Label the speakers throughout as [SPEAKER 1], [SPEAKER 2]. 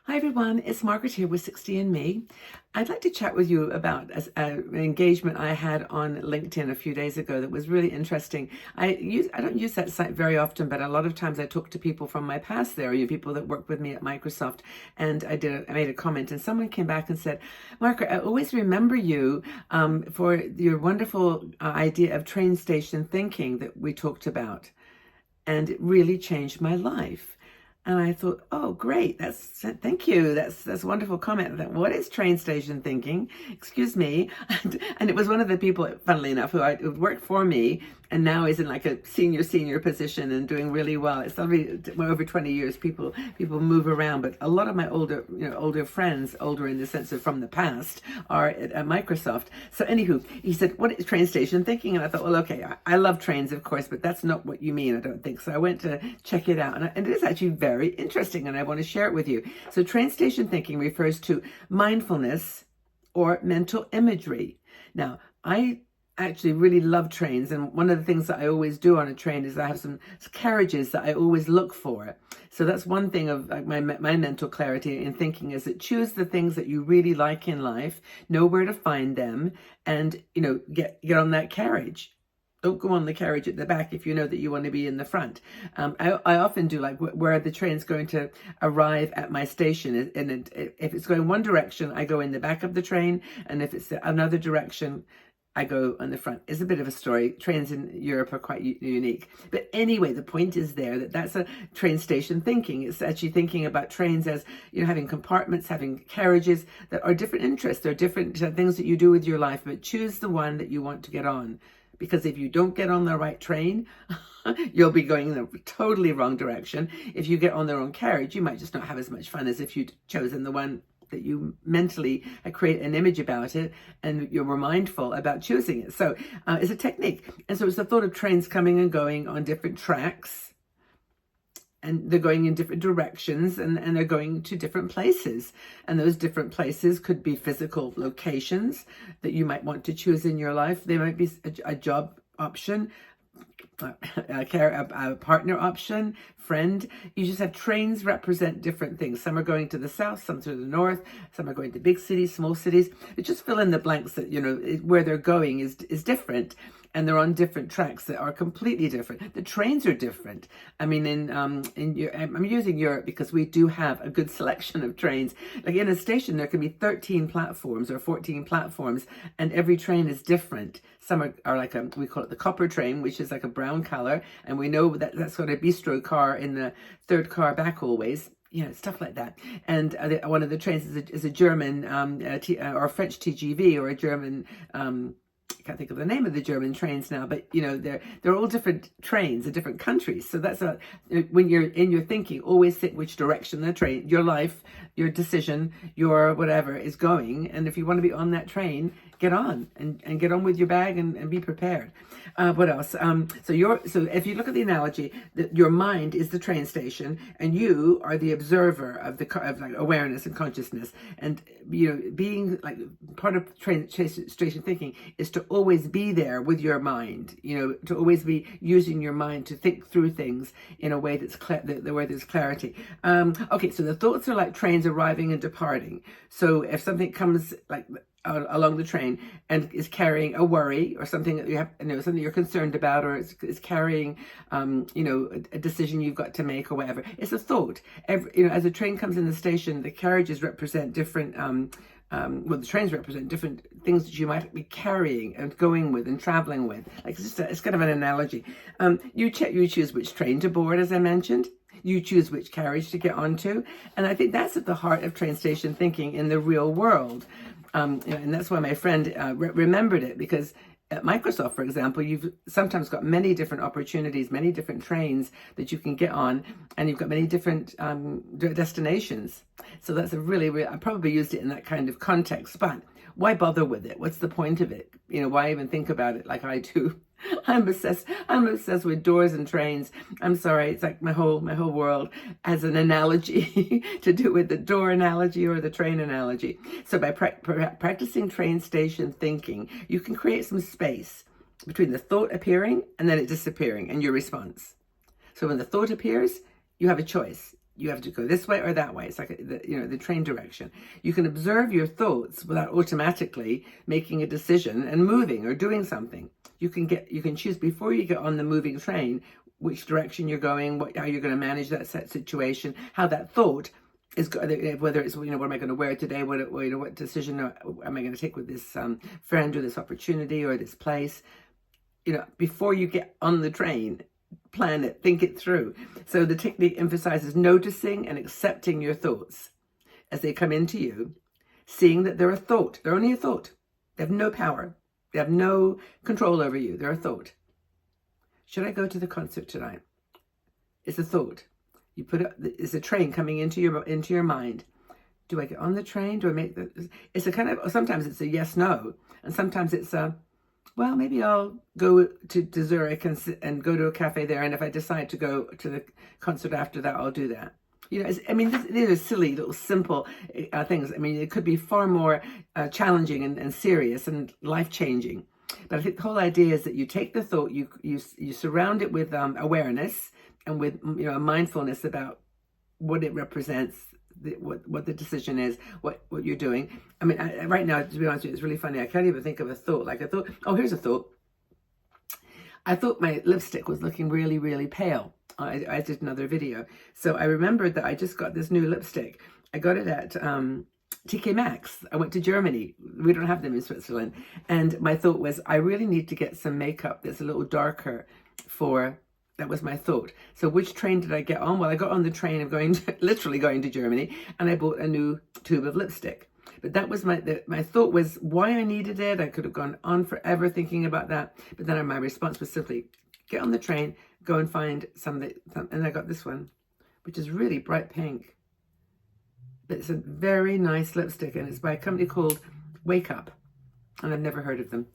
[SPEAKER 1] Hi everyone, it's Margaret here with 60 and Me. I'd like to chat with you about an engagement I had on LinkedIn a few days ago that was really interesting. I don't use that site very often, but a lot of times I talk to people from my past there, people that worked with me at Microsoft, and I made a comment, and someone came back and said, Margaret, I always remember you for your wonderful idea of train station thinking that we talked about, and it really changed my life. And I thought, oh, great. Thank you. That's a wonderful comment. What is train station thinking? Excuse me. And it was one of the people, funnily enough, who worked for me and now is in like a senior position and doing really well. It's probably over 20 years. People move around, but a lot of my older friends, older in the sense of from the past, are at Microsoft. So anywho, he said, what is train station thinking? And I thought, well, okay, I love trains, of course, but that's not what you mean, I don't think. So I went to check it out, and it is actually very interesting, and I want to share it with you. So train station thinking refers to mindfulness or mental imagery. Now, I actually really love trains, and one of the things that I always do on a train is I have some carriages that I always look for. So that's one thing of my mental clarity in thinking, is that choose the things that you really like in life, know where to find them, and get on that carriage. Don't go on the carriage at the back if you know that you want to be in the front. I often do, like, where the train's going to arrive at my station. And if it's going one direction, I go in the back of the train. And if it's another direction, I go on the front. It's a bit of a story. Trains in Europe are quite unique. But anyway, the point is that's a train station thinking. It's actually thinking about trains as, having compartments, having carriages that are different interests. They're different things that you do with your life, but choose the one that you want to get on. Because if you don't get on the right train, you'll be going in the totally wrong direction. If you get on the wrong carriage, you might just not have as much fun as if you'd chosen the one that you mentally create an image about it, and you were mindful about choosing it. So it's a technique. And so it's the thought of trains coming and going on different tracks, and they're going in different directions, and they're going to different places. And those different places could be physical locations that you might want to choose in your life. They might be a job option, a partner option, friend. You just have trains represent different things. Some are going to the south, some to the north, some are going to big cities, small cities. But just fill in the blanks that, where they're going is different. And they're on different tracks that are completely different. The trains are different. I mean, I'm using Europe because we do have a good selection of trains. Like in a station, there can be 13 platforms or 14 platforms, and every train is different. Some are like we call it the copper train, which is like a brown color, and we know that that's got a bistro car in the third car back always. Stuff like that. And one of the trains is a German or a French TGV, or a German. I can't think of the name of the German trains now, but they're all different trains in different countries. So that's when you're in your thinking, always think which direction the train, your life, your decision, your whatever is going. And if you want to be on that train, get on and get on with your bag and be prepared. What else? So if you look at the analogy, that your mind is the train station, and you are the observer of like awareness and consciousness. And being like part of train station thinking is to always be there with your mind. To always be using your mind to think through things in a way that's where there's clarity. Okay, so the thoughts are like trains arriving and departing. So if something comes like along the train and is carrying a worry or something that you have, something you're concerned about, or is carrying, a decision you've got to make or whatever. It's a thought. As a train comes in the station, the carriages represent different, the trains represent different things that you might be carrying and going with and traveling with. Like it's kind of an analogy. You choose which train to board, as I mentioned. You choose which carriage to get onto. And I think that's at the heart of train station thinking in the real world. And that's why my friend remembered it, because at Microsoft, for example, you've sometimes got many different opportunities, many different trains that you can get on, and you've got many different destinations. So that's I probably used it in that kind of context, but why bother with it? What's the point of it? Why even think about it like I do? I'm obsessed with doors and trains. I'm sorry, it's like my whole world has an analogy to do with the door analogy or the train analogy. So by practicing train station thinking, you can create some space between the thought appearing and then it disappearing and your response. So when the thought appears, you have a choice. you have to go this way or that way. It's like the train direction. You can observe your thoughts without automatically making a decision and moving or doing something. You can choose before you get on the moving train which direction you're going, how you're going to manage that situation, how that thought is, whether it's, what am I going to wear today, what decision am I going to take with this friend or this opportunity or this place. Before you get on the train, plan it, think it through. So the technique emphasizes noticing and accepting your thoughts as they come into you, seeing that they're a thought. They're only a thought. They have no power. They have no control over you. They're a thought. Should I go to the concert tonight? It's a thought. You put it. It's a train coming into your mind. Do I get on the train? Do I make the? It's a kind of. Sometimes it's a yes, no, and sometimes it's a. Well, maybe I'll go to Zurich and go to a cafe there. And if I decide to go to the concert after that, I'll do that. These are silly, little, simple things. It could be far more challenging and serious and life-changing. But I think the whole idea is that you take the thought, you surround it with awareness and with a mindfulness about what it represents, what the decision is, what you're doing. Right now, to be honest with you, it's really funny. I can't even think of a thought. Like I thought, oh, here's a thought. I thought my lipstick was looking really, really pale. I did another video. So I remembered that I just got this new lipstick. I got it at TK Maxx. I went to Germany. We don't have them in Switzerland. And my thought was, I really need to get some makeup that's a little darker that was my thought. So which train did I get on? Well, I got on the train of literally going to Germany, and I bought a new tube of lipstick. But that was my thought was why I needed it. I could have gone on forever thinking about that. But then my response was simply, get on the train, go and find something. And I got this one, which is really bright pink. But it's a very nice lipstick, and it's by a company called Wake Up. And I've never heard of them.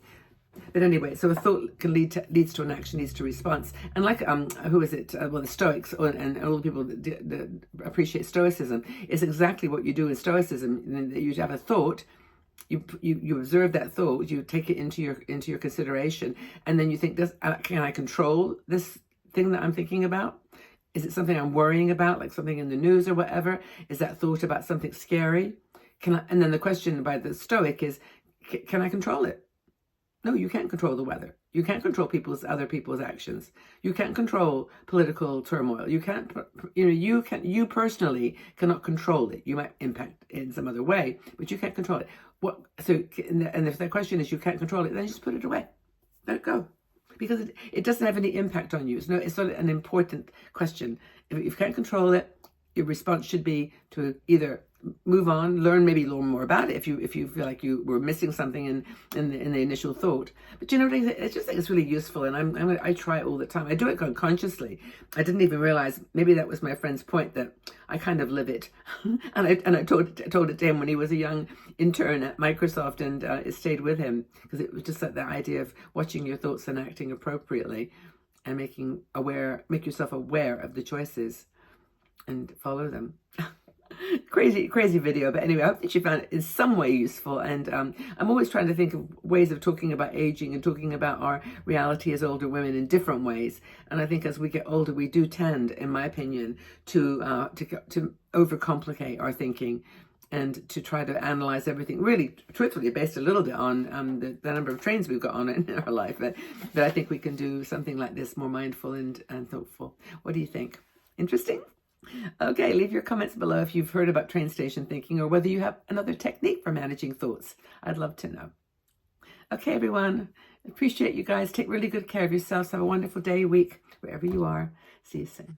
[SPEAKER 1] But anyway, so a thought can leads to an action, leads to a response. And like, who is it? The Stoics and all the people that appreciate Stoicism, is exactly what you do in Stoicism. You have a thought, you observe that thought, you take it into your consideration, and then you think, can I control this thing that I'm thinking about? Is it something I'm worrying about, like something in the news or whatever? Is that thought about something scary? And then the question by the Stoic is, can I control it? No, you can't control the weather. You can't control other people's actions. You can't control political turmoil. You can't, you personally cannot control it. You might impact it in some other way, but you can't control it. And if the question is you can't control it, then just put it away. Let it go. Because it doesn't have any impact on you. It's not an important question. If you can't control it, your response should be to either move on, learn more about it if you feel like you were missing something in the initial thought. But I just think it's really useful, and I try it all the time. I do it unconsciously. I didn't even realize, maybe that was my friend's point, that I kind of live it. and I told it to him when he was a young intern at Microsoft, and it stayed with him because it was just like the idea of watching your thoughts and acting appropriately and make yourself aware of the choices and follow them. Crazy video, but anyway, I hope that you found it in some way useful. And I'm always trying to think of ways of talking about aging and talking about our reality as older women in different ways. And I think as we get older, we do tend, in my opinion, to overcomplicate our thinking and to try to analyze everything, really truthfully based a little bit on the number of trains we've got on in our life. But I think we can do something like this more mindful and thoughtful. What do you think? Interesting? Okay, leave your comments below if you've heard about train station thinking or whether you have another technique for managing thoughts. I'd love to know. Okay, everyone. Appreciate you guys. Take really good care of yourselves. Have a wonderful day, week, wherever you are. See you soon.